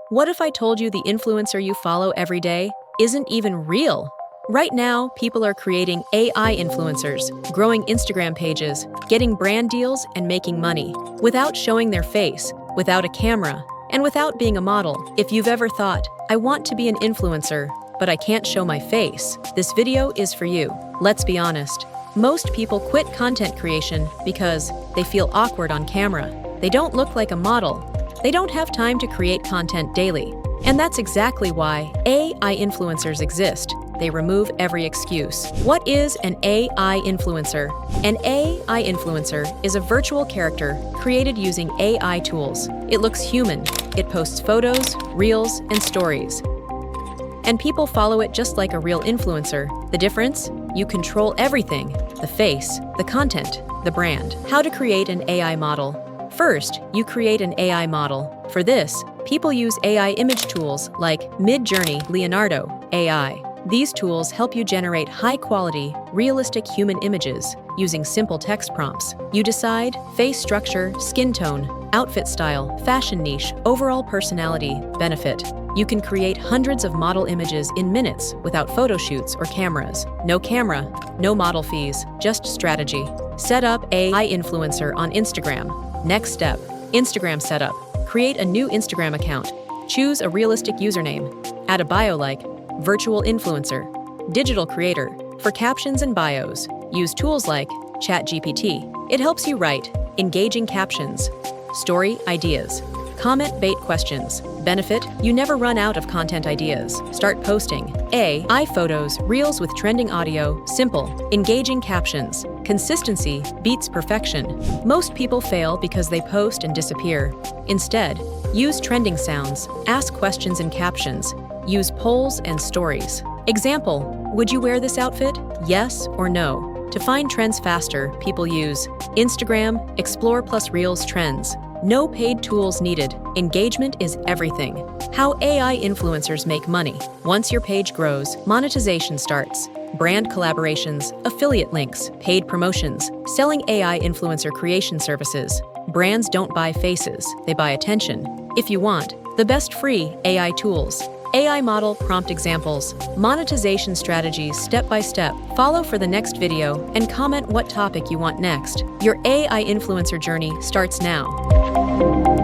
What if I told you the influencer you follow every day isn't even real? Right now, people are creating AI influencers, growing Instagram pages, getting brand deals, and making money without showing their face, without a camera, and without being a model. If you've ever thought, I want to be an influencer, but I can't show my face, this video is for you. Let's be honest. Most people quit content creation because they feel awkward on camera. They don't look like a model. They don't have time to create content daily. And that's exactly why AI influencers exist. They remove every excuse. What is an AI influencer? An AI influencer is a virtual character created using AI tools. It looks human. It posts photos, reels, and stories. And people follow it just like a real influencer. The difference? You control everything: the face, the content, the brand. How to create an AI model. First, you create an AI model. For this, people use AI image tools like Midjourney, Leonardo, AI. These tools help you generate high-quality, realistic human images using simple text prompts. You decide face structure, skin tone, outfit style, fashion niche, overall personality, benefit. You can create hundreds of model images in minutes without photo shoots or cameras. No camera, no model fees, just strategy. Set up AI influencer on Instagram. Next step, Instagram setup. Create a new Instagram account. Choose a realistic username. Add a bio like virtual influencer, digital creator. For captions and bios, use tools like ChatGPT. It helps you write engaging captions, story ideas, comment bait questions. Benefit: you never run out of content ideas. Start posting AI photos, reels with trending audio, simple, engaging captions. Consistency beats perfection. Most people fail because they post and disappear. Instead, use trending sounds, ask questions in captions, use polls and stories. Example: would you wear this outfit? Yes or no. To find trends faster, people use Instagram, Explore plus Reels trends. No paid tools needed. Engagement is everything. How AI influencers make money. Once your page grows, monetization starts. Brand collaborations, affiliate links, paid promotions, selling AI influencer creation services. Brands don't buy faces, they buy attention. If you want the best free AI tools, AI model prompt examples, monetization strategies step by step. Follow for the next video and comment what topic you want next. Your AI influencer journey starts now.